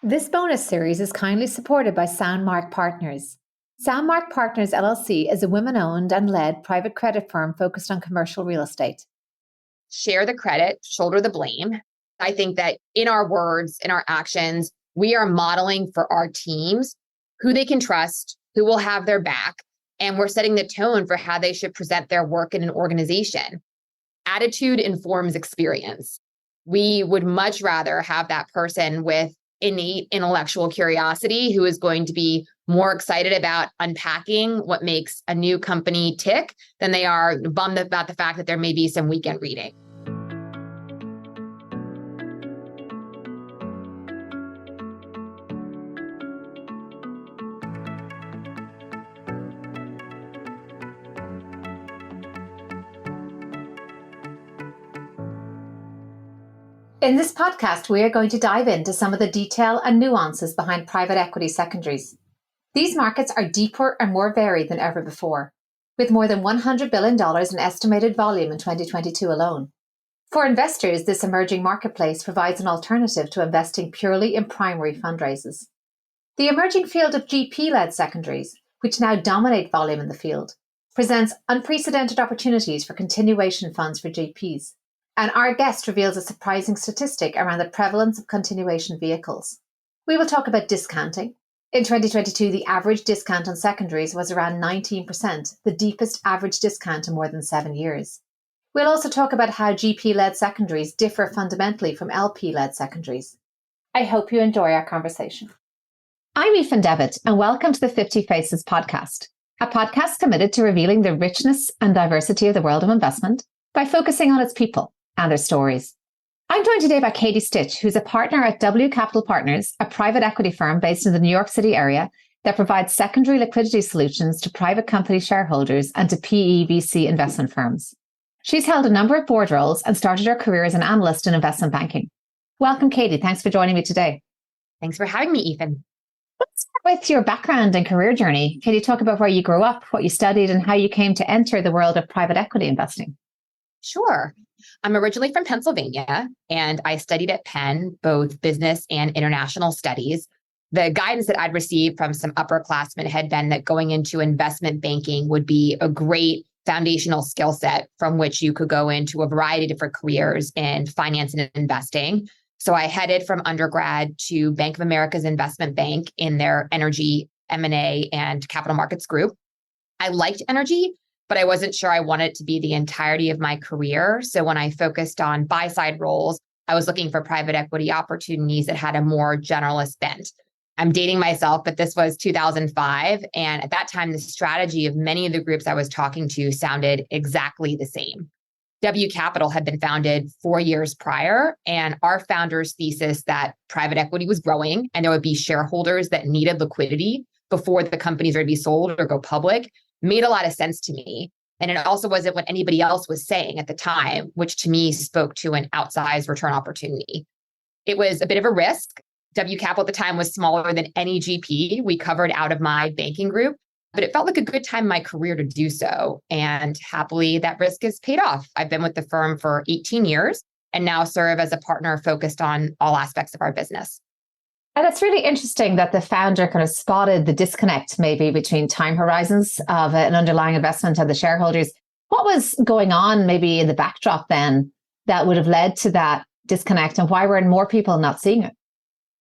This bonus series is kindly supported by Mark Partners. Mark Partners LLC is a women-owned and led private credit firm focused on commercial real estate. Share the credit, shoulder the blame. I think that in our words, in our actions, we are modeling for our teams who they can trust, who will have their back, and we're setting the tone for how they should present their work in an organization. Attitude informs experience. We would much rather have that person with innate intellectual curiosity who is going to be more excited about unpacking what makes a new company tick than they are bummed about the fact that there may be some weekend reading. In this podcast, we are going to dive into some of the detail and nuances behind private equity secondaries. These markets are deeper and more varied than ever before, with more than $100 billion in estimated volume in 2022 alone. For investors, this emerging marketplace provides an alternative to investing purely in primary fundraisers. The emerging field of GP-led secondaries, which now dominate volume in the field, presents unprecedented opportunities for continuation funds for GPs. And our guest reveals a surprising statistic around the prevalence of continuation vehicles. We will talk about discounting. In 2022, the average discount on secondaries was around 19%, the deepest average discount in more than 7 years. We'll also talk about how GP-led secondaries differ fundamentally from LP-led secondaries. I hope you enjoy our conversation. I'm Ethan Devitt, and welcome to the 50 Faces podcast, a podcast committed to revealing the richness and diversity of the world of investment by focusing on its people and their stories. I'm joined today by Katie Stitch, who's a partner at W Capital Partners, a private equity firm based in the New York City area that provides secondary liquidity solutions to private company shareholders and to PE VC investment firms. She's held a number of board roles and started her career as an analyst in investment banking. Welcome, Katie. Thanks for joining me today. Thanks for having me, Ethan. Let's start with your background and career journey. Can you talk about where you grew up, what you studied, and how you came to enter the world of private equity investing? Sure. I'm originally from Pennsylvania, and I studied at Penn, both business and international studies. The guidance that I'd received from some upperclassmen had been that going into investment banking would be a great foundational skill set from which you could go into a variety of different careers in finance and investing. So I headed from undergrad to Bank of America's investment bank in their energy, M&A, and capital markets group. I liked energy, but I wasn't sure I wanted it to be the entirety of my career. So when I focused on buy-side roles, I was looking for private equity opportunities that had a more generalist bent. I'm dating myself, but this was 2005. And at that time, the strategy of many of the groups I was talking to sounded exactly the same. W Capital had been founded 4 years prior, and our founder's thesis that private equity was growing and there would be shareholders that needed liquidity before the companies were to be sold or go public made a lot of sense to me. And it also wasn't what anybody else was saying at the time, which to me spoke to an outsized return opportunity. It was a bit of a risk. W Capital at the time was smaller than any GP we covered out of my banking group, but it felt like a good time in my career to do so. And happily, that risk has paid off. I've been with the firm for 18 years and now serve as a partner focused on all aspects of our business. And it's really interesting that the founder kind of spotted the disconnect maybe between time horizons of an underlying investment and the shareholders. What was going on maybe in the backdrop then that would have led to that disconnect, and why were more people not seeing it?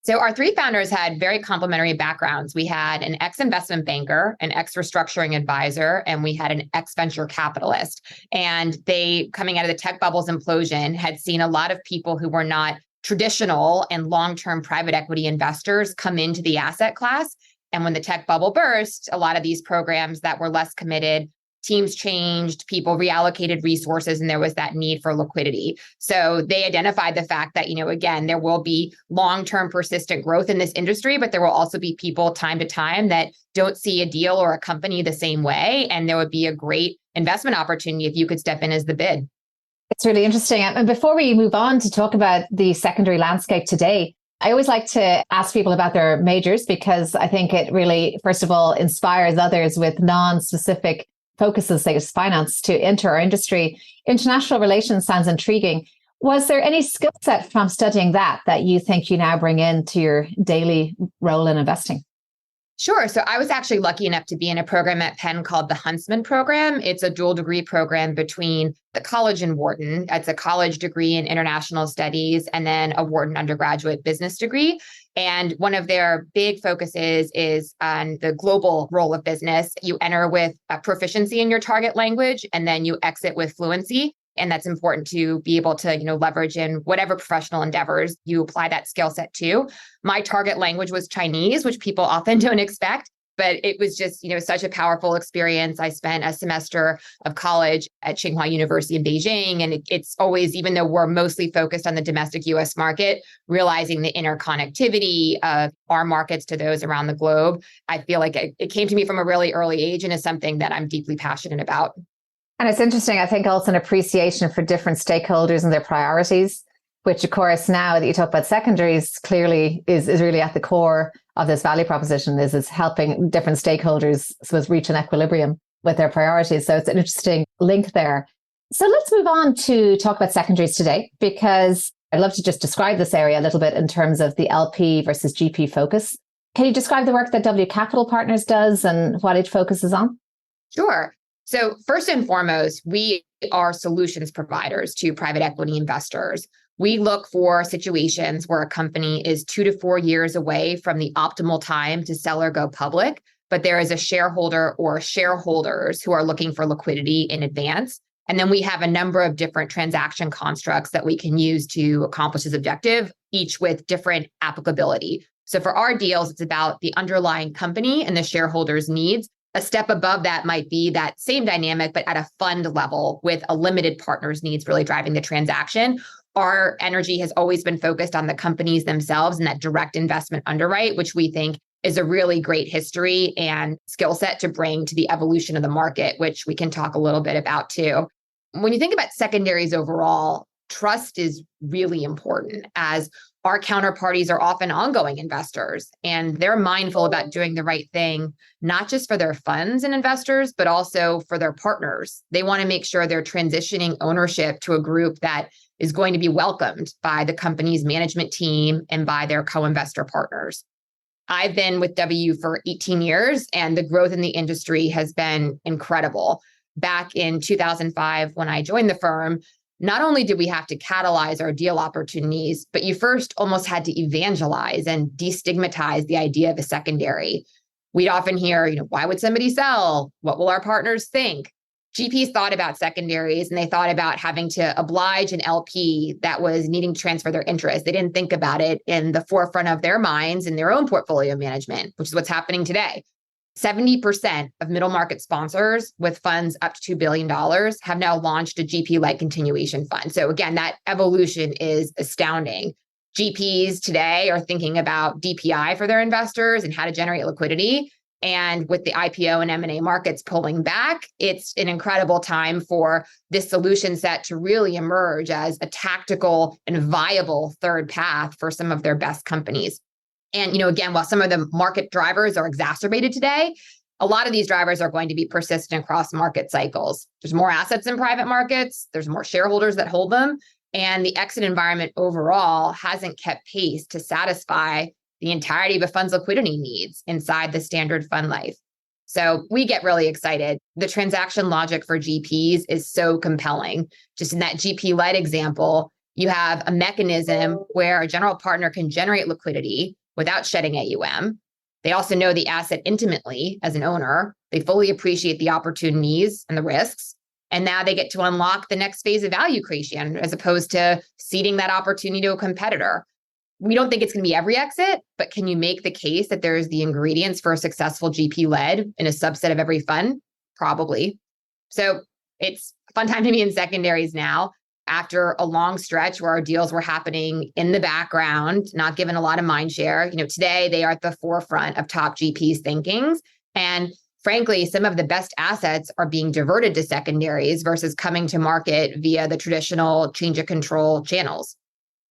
So our three founders had very complementary backgrounds. We had an ex-investment banker, an ex-restructuring advisor, and we had an ex-venture capitalist. And they, coming out of the tech bubble's implosion, had seen a lot of people who were not traditional and long-term private equity investors come into the asset class. And when the tech bubble burst, a lot of these programs that were less committed, teams changed, people reallocated resources, and there was that need for liquidity. So they identified the fact that, again, there will be long-term persistent growth in this industry, but there will also be people time to time that don't see a deal or a company the same way. And there would be a great investment opportunity if you could step in as the bid. It's really interesting. And before we move on to talk about the secondary landscape today, I always like to ask people about their majors because I think it really, first of all, inspires others with non-specific focuses, like finance, to enter our industry. International relations sounds intriguing. Was there any skill set from studying that you think you now bring into your daily role in investing? Sure. So I was actually lucky enough to be in a program at Penn called the Huntsman program. It's a dual degree program between the college and Wharton. It's a college degree in international studies and then a Wharton undergraduate business degree. And one of their big focuses is on the global role of business. You enter with a proficiency in your target language, and then you exit with fluency. And that's important to be able to, leverage in whatever professional endeavors you apply that skill set to. My target language was Chinese, which people often don't expect, but it was just, such a powerful experience. I spent a semester of college at Tsinghua University in Beijing. And it's always, even though we're mostly focused on the domestic US market, realizing the interconnectivity of our markets to those around the globe, I feel like it came to me from a really early age and is something that I'm deeply passionate about. And it's interesting, I think, also an appreciation for different stakeholders and their priorities, which, of course, now that you talk about secondaries, clearly is really at the core of this value proposition, is helping different stakeholders, I suppose, reach an equilibrium with their priorities. So it's an interesting link there. So let's move on to talk about secondaries today, because I'd love to just describe this area a little bit in terms of the LP versus GP focus. Can you describe the work that W Capital Partners does and what it focuses on? Sure. So first and foremost, we are solutions providers to private equity investors. We look for situations where a company is 2 to 4 years away from the optimal time to sell or go public, but there is a shareholder or shareholders who are looking for liquidity in advance. And then we have a number of different transaction constructs that we can use to accomplish this objective, each with different applicability. So for our deals, it's about the underlying company and the shareholders' needs. A step above that might be that same dynamic, but at a fund level with a limited partner's needs really driving the transaction. Our energy has always been focused on the companies themselves and that direct investment underwrite, which we think is a really great history and skill set to bring to the evolution of the market, which we can talk a little bit about too. When you think about secondaries overall, trust is really important, as our counterparties are often ongoing investors, and they're mindful about doing the right thing, not just for their funds and investors, but also for their partners. They want to make sure they're transitioning ownership to a group that is going to be welcomed by the company's management team and by their co-investor partners. I've been with W for 18 years, and the growth in the industry has been incredible. Back in 2005, when I joined the firm, not only did we have to catalyze our deal opportunities, but you first almost had to evangelize and destigmatize the idea of a secondary. We'd often hear, why would somebody sell? What will our partners think? GPs thought about secondaries, and they thought about having to oblige an LP that was needing to transfer their interest. They didn't think about it in the forefront of their minds in their own portfolio management, which is what's happening today. 70% of middle market sponsors with funds up to $2 billion have now launched a GP-led continuation fund. So again, that evolution is astounding. GPs today are thinking about DPI for their investors and how to generate liquidity. And with the IPO and M&A markets pulling back, it's an incredible time for this solution set to really emerge as a tactical and viable third path for some of their best companies. And, again, while some of the market drivers are exacerbated today, a lot of these drivers are going to be persistent across market cycles. There's more assets in private markets. There's more shareholders that hold them. And the exit environment overall hasn't kept pace to satisfy the entirety of a fund's liquidity needs inside the standard fund life. So we get really excited. The transaction logic for GPs is so compelling. Just in that GP-led example, you have a mechanism where a general partner can generate liquidity without shedding AUM. They also know the asset intimately as an owner. They fully appreciate the opportunities and the risks. And now they get to unlock the next phase of value creation as opposed to ceding that opportunity to a competitor. We don't think it's going to be every exit, but can you make the case that there's the ingredients for a successful GP-led in a subset of every fund? Probably. So it's a fun time to be in secondaries now. After a long stretch where our deals were happening in the background, not given a lot of mind share, today they are at the forefront of top GPs' thinkings. And frankly, some of the best assets are being diverted to secondaries versus coming to market via the traditional change of control channels.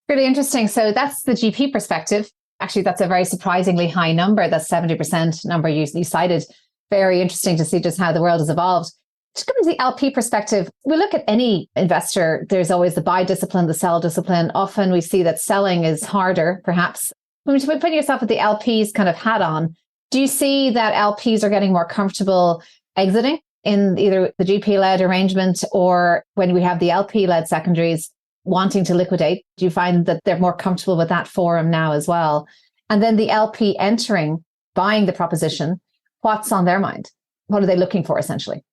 Really interesting. So that's the GP perspective. Actually, that's a very surprisingly high number. That 70% number you cited. Very interesting to see just how the world has evolved. To come to the LP perspective, we look at any investor, there's always the buy discipline, the sell discipline. Often we see that selling is harder, perhaps. When you put yourself with the LP's kind of hat on, do you see that LPs are getting more comfortable exiting in either the GP-led arrangement or when we have the LP-led secondaries wanting to liquidate? Do you find that they're more comfortable with that forum now as well? And then the LP entering, buying the proposition, what's on their mind? What are they looking for essentially?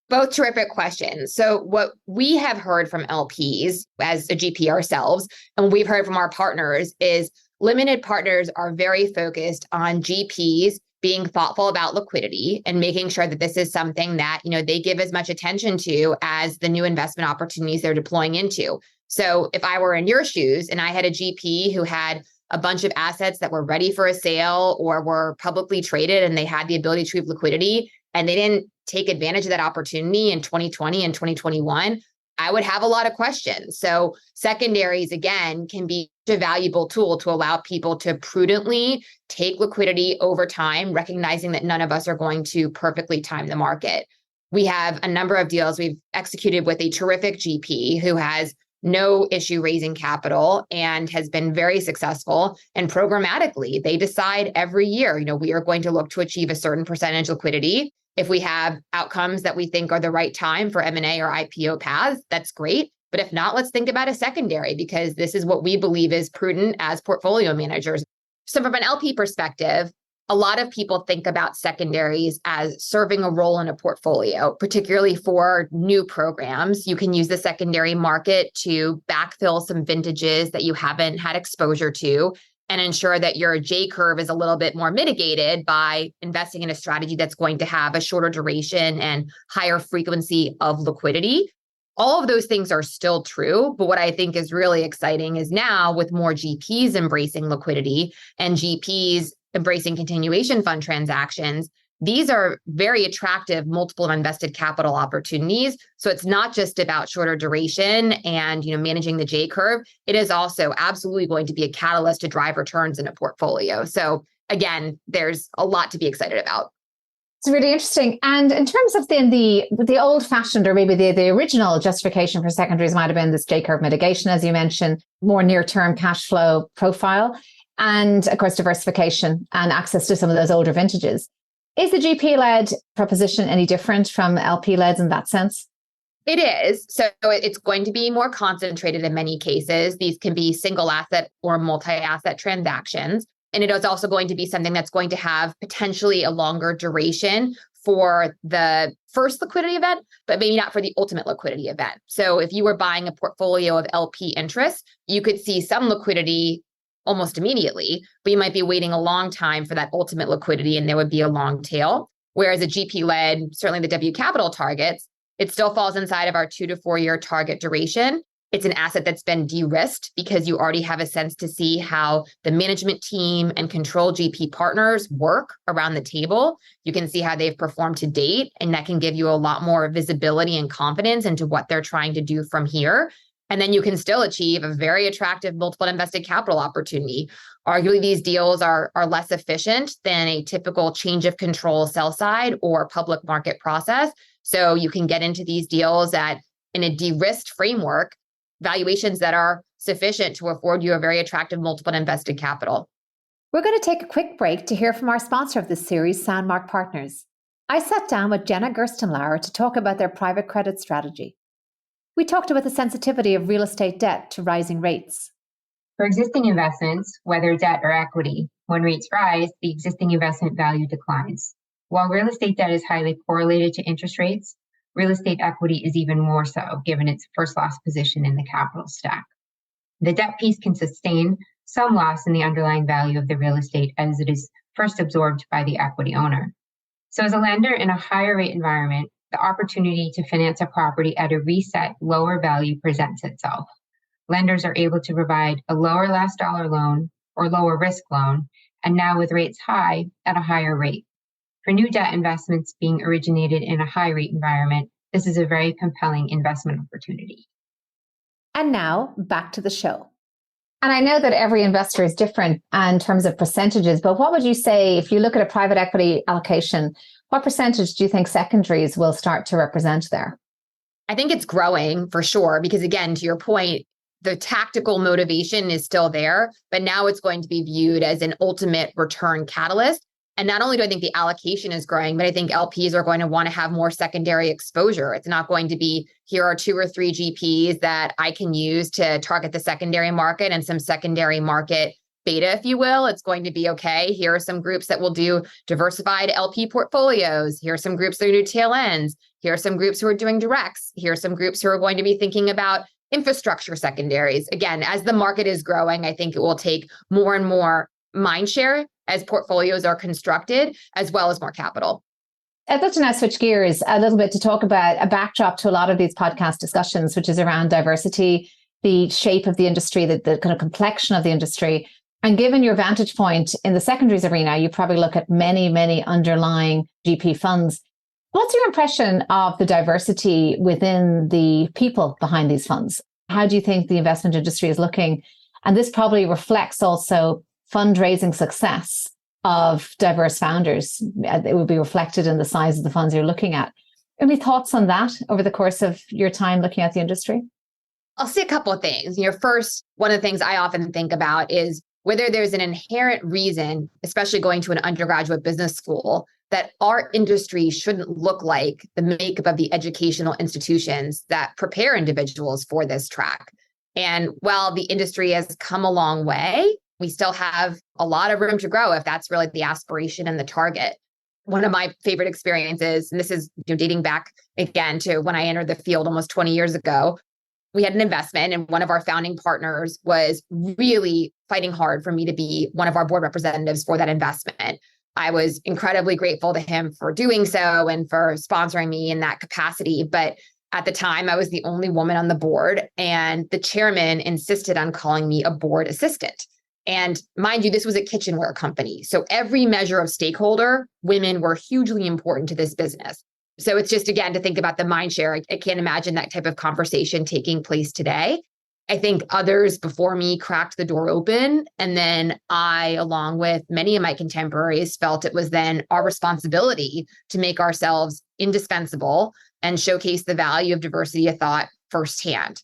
Both terrific questions. So what we have heard from LPs as a GP ourselves, and we've heard from our partners is limited partners are very focused on GPs being thoughtful about liquidity and making sure that this is something that, they give as much attention to as the new investment opportunities they're deploying into. So if I were in your shoes and I had a GP who had a bunch of assets that were ready for a sale or were publicly traded and they had the ability to achieve liquidity and they didn't take advantage of that opportunity in 2020 and 2021, I would have a lot of questions. So secondaries, again, can be a valuable tool to allow people to prudently take liquidity over time, recognizing that none of us are going to perfectly time the market. We have a number of deals we've executed with a terrific GP who has no issue raising capital and has been very successful. And programmatically, they decide every year, we are going to look to achieve a certain percentage liquidity. If we have outcomes that we think are the right time for M&A or IPO paths, that's great. But if not, let's think about a secondary because this is what we believe is prudent as portfolio managers. So from an LP perspective, a lot of people think about secondaries as serving a role in a portfolio, particularly for new programs. You can use the secondary market to backfill some vintages that you haven't had exposure to and ensure that your J curve is a little bit more mitigated by investing in a strategy that's going to have a shorter duration and higher frequency of liquidity. All of those things are still true, but what I think is really exciting is now with more GPs embracing liquidity and GPs embracing continuation fund transactions, these are very attractive multiple invested capital opportunities. So it's not just about shorter duration and managing the J curve. It is also absolutely going to be a catalyst to drive returns in a portfolio. So again, there's a lot to be excited about. It's really interesting. And in terms of then the old-fashioned or maybe the original justification for secondaries might have been this J-curve mitigation, as you mentioned, more near-term cash flow profile, and of course, diversification and access to some of those older vintages. Is the GP-led proposition any different from LP-led in that sense? It is. So it's going to be more concentrated in many cases. These can be single asset or multi-asset transactions. And it is also going to be something that's going to have potentially a longer duration for the first liquidity event, but maybe not for the ultimate liquidity event. So if you were buying a portfolio of LP interests, you could see some liquidity almost immediately, but you might be waiting a long time for that ultimate liquidity and there would be a long tail. Whereas a GP-led, certainly the W Capital targets, it still falls inside of our 2 to 4 year target duration. It's an asset that's been de-risked because you already have a sense to see how the management team and control GP partners work around the table. You can see how they've performed to date, and that can give you a lot more visibility and confidence into what they're trying to do from here. And then you can still achieve a very attractive multiple invested capital opportunity. Arguably, these deals are less efficient than a typical change of control sell side or public market process. So you can get into these deals in a de-risked framework, valuations that are sufficient to afford you a very attractive multiple invested capital. We're going to take a quick break to hear from our sponsor of this series, Mark Partners. I sat down with Jenna Gerstenlauer to talk about their private credit strategy. We talked about the sensitivity of real estate debt to rising rates. For existing investments, whether debt or equity, when rates rise, the existing investment value declines. While real estate debt is highly correlated to interest rates, real estate equity is even more so, given its first loss position in the capital stack. The debt piece can sustain some loss in the underlying value of the real estate as it is first absorbed by the equity owner. So as a lender in a higher rate environment, the opportunity to finance a property at a reset lower value presents itself. Lenders are able to provide a lower last dollar loan or lower risk loan, and now with rates high, at a higher rate. For new debt investments being originated in a high rate environment, this is a very compelling investment opportunity. And now back to the show. And I know that every investor is different in terms of percentages, but what would you say if you look at a private equity allocation, What percentage do you think secondaries will start to represent there? I think it's growing for sure, because again, to your point, the tactical motivation is still there, but now it's going to be viewed as an ultimate return catalyst. And not only do I think the allocation is growing, but I think LPs are going to want to have more secondary exposure. It's not going to be, here are 2 or 3 GPs that I can use to target the secondary market and some secondary market beta, if you will. It's going to be, okay, here are some groups that will do diversified LP portfolios. Here are some groups that do tail ends. Here are some groups who are doing directs. Here are some groups who are going to be thinking about infrastructure secondaries. Again, as the market is growing, I think it will take more and more mind share as portfolios are constructed, as well as more capital. I'd like to now switch gears a little bit to talk about a backdrop to a lot of these podcast discussions, which is around diversity, the shape of the industry, the kind of complexion of the industry. And given your vantage point in the secondaries arena, you probably look at many, many underlying GP funds. What's your impression of the diversity within the people behind these funds? How do you think the investment industry is looking? And this probably reflects also fundraising success of diverse founders. It will be reflected in the size of the funds you're looking at. Any thoughts on that over the course of your time looking at the industry? I'll say a couple of things. First, one of the things I often think about is whether there's an inherent reason, especially going to an undergraduate business school, that our industry shouldn't look like the makeup of the educational institutions that prepare individuals for this track. And while the industry has come a long way, we still have a lot of room to grow if that's really the aspiration and the target. One of my favorite experiences, and this is dating back again to when I entered the field almost 20 years ago, we had an investment and one of our founding partners was really fighting hard for me to be one of our board representatives for that investment. I was incredibly grateful to him for doing so and for sponsoring me in that capacity. But at the time, I was the only woman on the board, and the chairman insisted on calling me a board assistant. And mind you, this was a kitchenware company. So every measure of stakeholder, women were hugely important to this business. So it's just, again, to think about the mind share. I can't imagine that type of conversation taking place today. I think others before me cracked the door open. And then I, along with many of my contemporaries, felt it was then our responsibility to make ourselves indispensable and showcase the value of diversity of thought firsthand.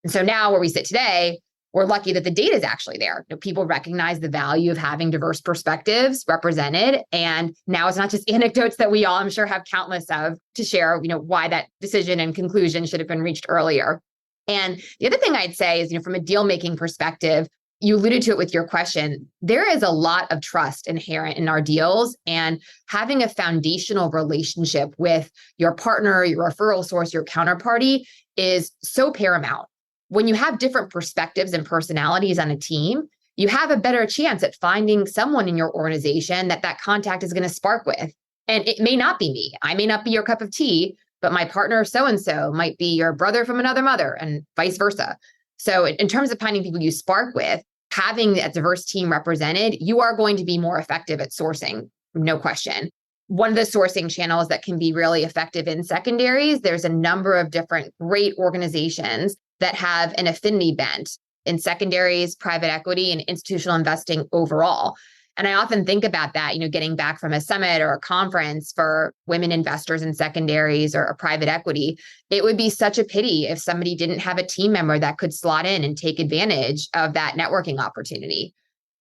And so now where we sit today, we're lucky that the data is actually there. People recognize the value of having diverse perspectives represented. And now it's not just anecdotes that we all, I'm sure, have countless of to share, why that decision and conclusion should have been reached earlier. And the other thing I'd say is, from a deal-making perspective, you alluded to it with your question, there is a lot of trust inherent in our deals, and having a foundational relationship with your partner, your referral source, your counterparty is so paramount. When you have different perspectives and personalities on a team, you have a better chance at finding someone in your organization that contact is going to spark with. And it may not be me. I may not be your cup of tea, but my partner so-and-so might be your brother from another mother and vice versa. So in terms of finding people you spark with, having a diverse team represented, you are going to be more effective at sourcing, no question. One of the sourcing channels that can be really effective in secondaries, there's a number of different great organizations that have an affinity bent in secondaries, private equity, and institutional investing overall. And I often think about that, getting back from a summit or a conference for women investors in secondaries or private equity. It would be such a pity if somebody didn't have a team member that could slot in and take advantage of that networking opportunity.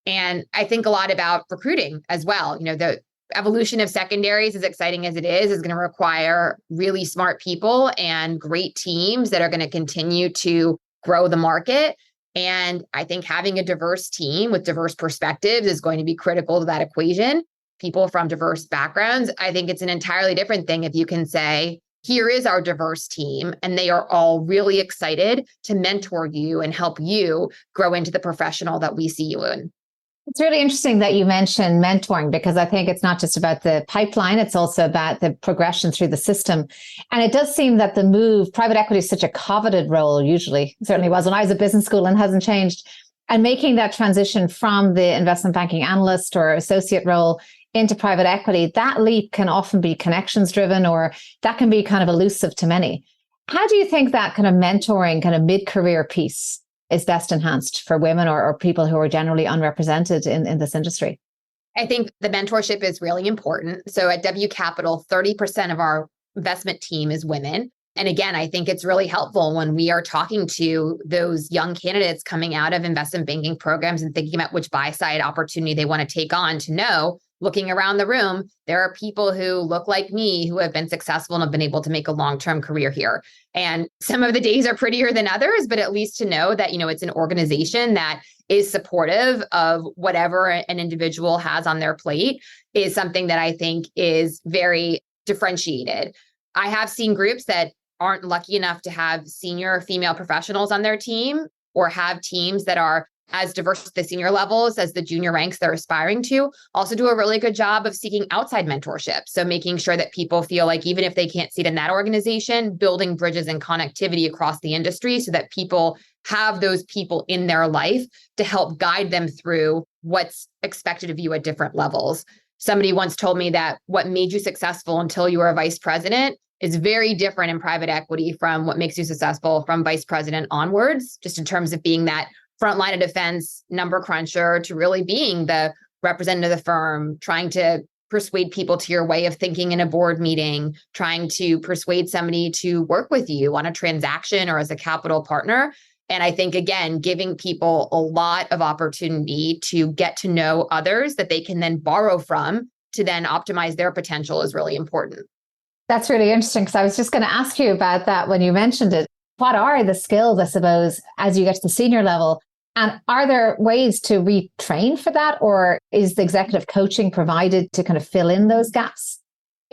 And I think a lot about recruiting as well. The evolution of secondaries, as exciting as it is going to require really smart people and great teams that are going to continue to grow the market. And I think having a diverse team with diverse perspectives is going to be critical to that equation. People from diverse backgrounds, I think it's an entirely different thing if you can say, here is our diverse team, and they are all really excited to mentor you and help you grow into the professional that we see you in. It's really interesting that you mentioned mentoring, because I think it's not just about the pipeline, it's also about the progression through the system. And it does seem that the move, private equity is such a coveted role, usually, it certainly was when I was at business school and hasn't changed. And making that transition from the investment banking analyst or associate role into private equity, that leap can often be connections driven, or that can be kind of elusive to many. How do you think that kind of mentoring, kind of mid-career piece is best enhanced for women or people who are generally unrepresented in this industry? I think the mentorship is really important. So at W Capital, 30% of our investment team is women. And again, I think it's really helpful when we are talking to those young candidates coming out of investment banking programs and thinking about which buy side opportunity they want to take on, to know, looking around the room, there are people who look like me who have been successful and have been able to make a long-term career here. And some of the days are prettier than others, but at least to know that, it's an organization that is supportive of whatever an individual has on their plate is something that I think is very differentiated. I have seen groups that aren't lucky enough to have senior female professionals on their team, or have teams that are as diverse at the senior levels as the junior ranks they're aspiring to, also do a really good job of seeking outside mentorship. So making sure that people feel like even if they can't sit in that organization, building bridges and connectivity across the industry so that people have those people in their life to help guide them through what's expected of you at different levels. Somebody once told me that what made you successful until you were a vice president is very different in private equity from what makes you successful from vice president onwards, just in terms of being that front line of defense number cruncher to really being the representative of the firm, trying to persuade people to your way of thinking in a board meeting, trying to persuade somebody to work with you on a transaction or as a capital partner. And I think, again, giving people a lot of opportunity to get to know others that they can then borrow from to then optimize their potential is really important. That's really interesting, because I was just going to ask you about that when you mentioned it. What are the skills, I suppose, as you get to the senior level? And are there ways to retrain for that? Or is the executive coaching provided to kind of fill in those gaps?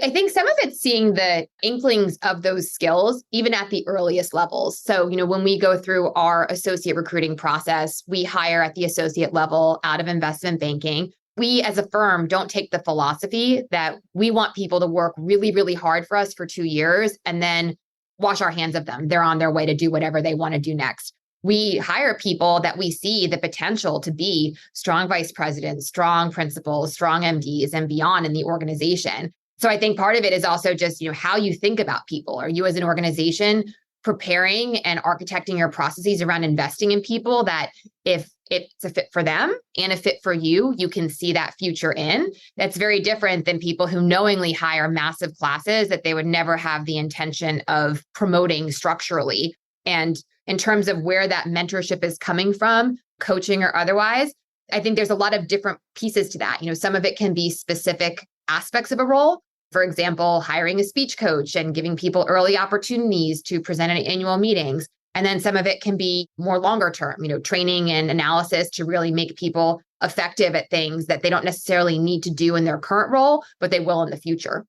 I think some of it's seeing the inklings of those skills, even at the earliest levels. So, when we go through our associate recruiting process, we hire at the associate level out of investment banking. We as a firm don't take the philosophy that we want people to work really, really hard for us for 2 years and then wash our hands of them. They're on their way to do whatever they want to do next. We hire people that we see the potential to be strong vice presidents, strong principals, strong MDs, and beyond in the organization. So I think part of it is also just, how you think about people. Are you as an organization preparing and architecting your processes around investing in people that if it's a fit for them and a fit for you, you can see that future in? That's very different than people who knowingly hire massive classes that they would never have the intention of promoting structurally. And in terms of where that mentorship is coming from, coaching or otherwise, I think there's a lot of different pieces to that. Some of it can be specific aspects of a role. For example, hiring a speech coach and giving people early opportunities to present at annual meetings. And then some of it can be more longer term, training and analysis to really make people effective at things that they don't necessarily need to do in their current role, but they will in the future.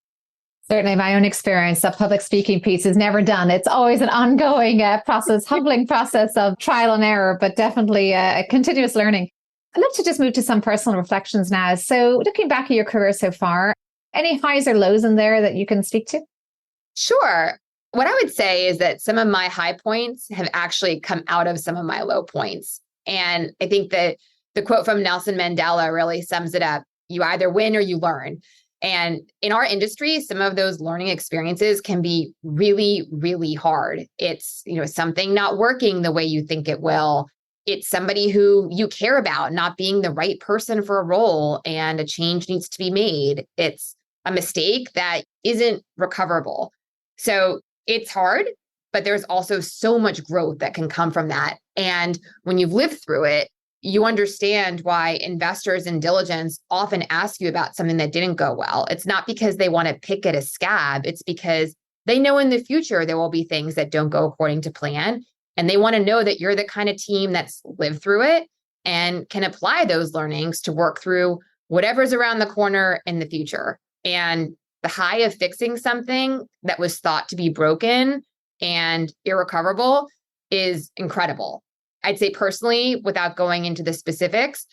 Certainly, my own experience, the public speaking piece is never done. It's always an ongoing process, humbling process of trial and error, but definitely a continuous learning. I'd love to just move to some personal reflections now. So looking back at your career so far, any highs or lows in there that you can speak to? Sure. What I would say is that some of my high points have actually come out of some of my low points. And I think that the quote from Nelson Mandela really sums it up. You either win or you learn. And in our industry, some of those learning experiences can be really, really hard. It's, something not working the way you think it will. It's somebody who you care about not being the right person for a role and a change needs to be made. It's a mistake that isn't recoverable. So it's hard, but there's also so much growth that can come from that. And when you've lived through it, you understand why investors in diligence often ask you about something that didn't go well. It's not because they want to pick at a scab. It's because they know in the future there will be things that don't go according to plan. And they want to know that you're the kind of team that's lived through it and can apply those learnings to work through whatever's around the corner in the future. And the high of fixing something that was thought to be broken and irrecoverable is incredible. I'd say personally, without going into the specifics,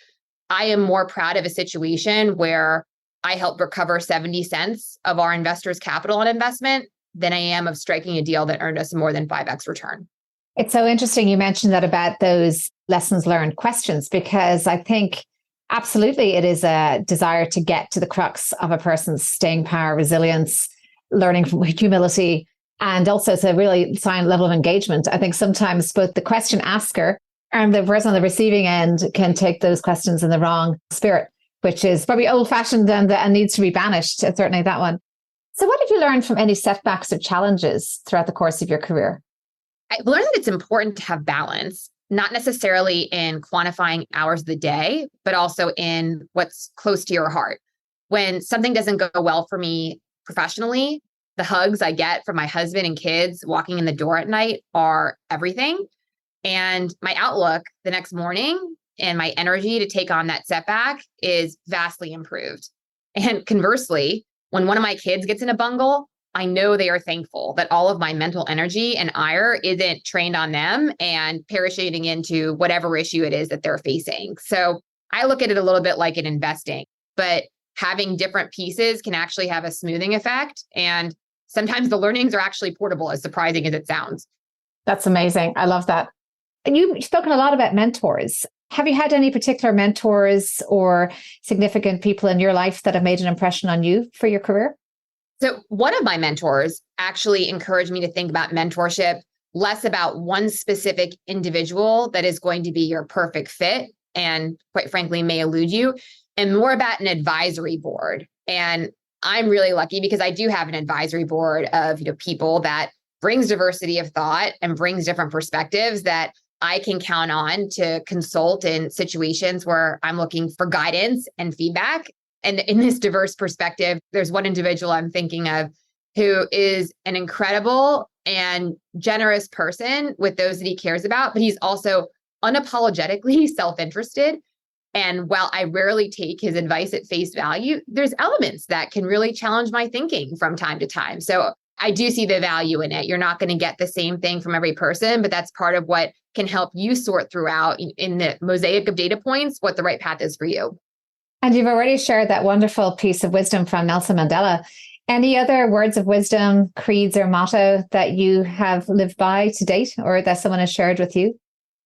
I am more proud of a situation where I helped recover 70 cents of our investors' capital and investment than I am of striking a deal that earned us more than 5x return. It's so interesting you mentioned that about those lessons learned questions, because I think absolutely it is a desire to get to the crux of a person's staying power, resilience, learning from humility, and also it's a really high level of engagement. I think sometimes both the question asker and the person on the receiving end can take those questions in the wrong spirit. which is probably old fashioned and needs to be banished. Certainly that one. So what have you learned from any setbacks or challenges throughout the course of your career? I've learned that it's important to have balance, not necessarily in quantifying hours of the day, but also in what's close to your heart. When something doesn't go well for me professionally, the hugs I get from my husband and kids walking in the door at night are everything. And my outlook the next morning and my energy to take on that setback is vastly improved. And conversely, when one of my kids gets in a bungle, I know they are thankful that all of my mental energy and ire isn't trained on them and parachuting into whatever issue it is that they're facing. So I look at it a little bit like in investing, but having different pieces can actually have a smoothing effect. And sometimes the learnings are actually portable, as surprising as it sounds. That's amazing. I love that. And you've spoken a lot about mentors. Have you had any particular mentors or significant people in your life that have made an impression on you for your career? So one of my mentors actually encouraged me to think about mentorship less about one specific individual that is going to be your perfect fit and quite frankly may elude you, and more about an advisory board. And I'm really lucky because I do have an advisory board of people that brings diversity of thought and brings different perspectives that I can count on to consult in situations where I'm looking for guidance and feedback. And in this diverse perspective, there's one individual I'm thinking of who is an incredible and generous person with those that he cares about, but he's also unapologetically self-interested. And while I rarely take his advice at face value, there's elements that can really challenge my thinking from time to time. So I do see the value in it. You're not going to get the same thing from every person, but that's part of what can help you sort throughout in the mosaic of data points what the right path is for you. And you've already shared that wonderful piece of wisdom from Nelson Mandela. Any other words of wisdom, creeds, or motto that you have lived by to date or that someone has shared with you?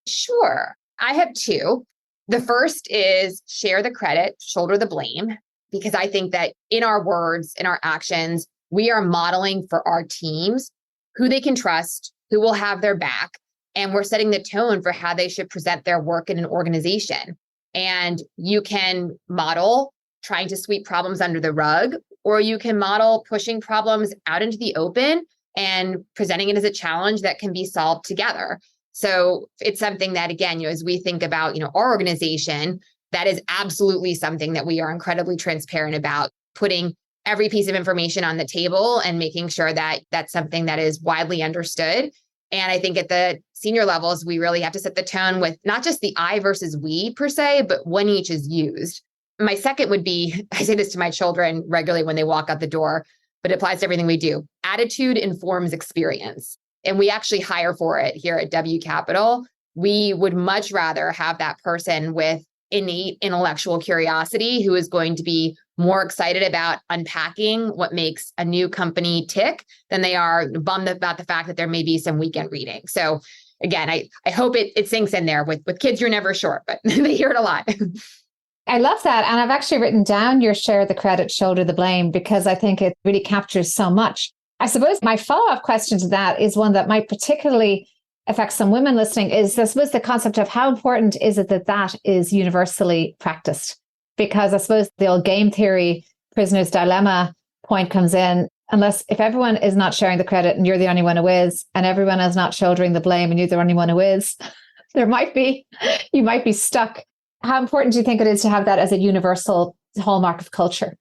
Sure. I have two. The first is share the credit, shoulder the blame, because I think that in our words, in our actions, we are modeling for our teams who they can trust, who will have their back, and we're setting the tone for how they should present their work in an organization. And you can model trying to sweep problems under the rug, or you can model pushing problems out into the open and presenting it as a challenge that can be solved together. So it's something that, again, as we think about, our organization, that is absolutely something that we are incredibly transparent about, putting every piece of information on the table and making sure that that's something that is widely understood. And I think at the senior levels, we really have to set the tone with not just the I versus we per se, but when each is used. My second would be, I say this to my children regularly when they walk out the door, but it applies to everything we do. Attitude informs experience. And we actually hire for it here at W Capital. We would much rather have that person with innate intellectual curiosity who is going to be more excited about unpacking what makes a new company tick than they are bummed about the fact that there may be some weekend reading. So again, I hope it sinks in there. With kids, you're never short, but they hear it a lot. I love that. And I've actually written down your share the credit, shoulder the blame, because I think it really captures so much. I suppose my follow-up question to that is one that might particularly affect some women listening is, I suppose, the concept of how important is it that that is universally practiced? Because I suppose the old game theory, prisoner's dilemma point comes in. If everyone is not sharing the credit and you're the only one who is, and everyone is not shouldering the blame and you're the only one who is, you might be stuck. How important do you think it is to have that as a universal hallmark of culture?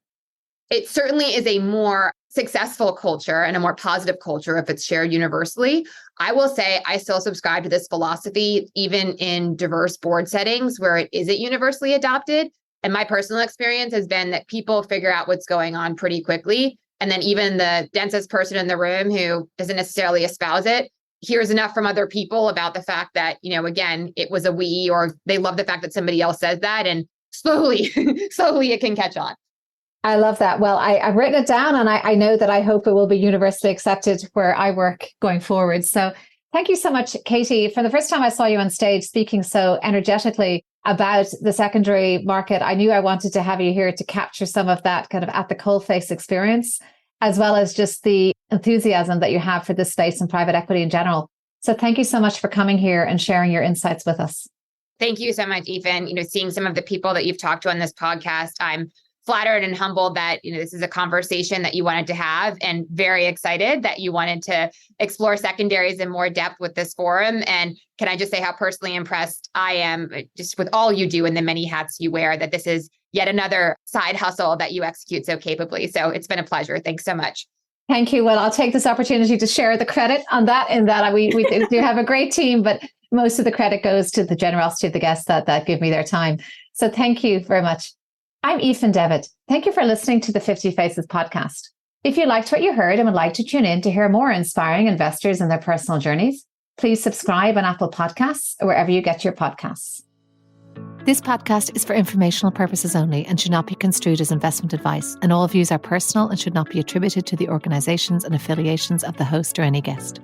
It certainly is a more successful culture and a more positive culture if it's shared universally. I will say I still subscribe to this philosophy, even in diverse board settings where it isn't universally adopted. And my personal experience has been that people figure out what's going on pretty quickly. And then even the densest person in the room who doesn't necessarily espouse it hears enough from other people about the fact that, again, it was a we, or they love the fact that somebody else says that. And slowly it can catch on. I love that. Well, I've written it down and I know that I hope it will be universally accepted where I work going forward. So thank you so much, Katie. For the first time I saw you on stage speaking so energetically about the secondary market, I knew I wanted to have you here to capture some of that kind of at the coalface experience, as well as just the enthusiasm that you have for this space and private equity in general. So thank you so much for coming here and sharing your insights with us. Thank you so much, Ethan. Seeing some of the people that you've talked to on this podcast, I'm flattered and humbled that, this is a conversation that you wanted to have, and very excited that you wanted to explore secondaries in more depth with this forum. And can I just say how personally impressed I am just with all you do and the many hats you wear, that this is yet another side hustle that you execute so capably. So it's been a pleasure. Thanks so much. Thank you. Well, I'll take this opportunity to share the credit on that, in that we do have a great team, but most of the credit goes to the generosity of the guests that give me their time. So thank you very much. I'm Aoife Devitt. Thank you for listening to the 50 Faces podcast. If you liked what you heard and would like to tune in to hear more inspiring investors and their personal journeys, please subscribe on Apple Podcasts or wherever you get your podcasts. This podcast is for informational purposes only and should not be construed as investment advice, and all views are personal and should not be attributed to the organizations and affiliations of the host or any guest.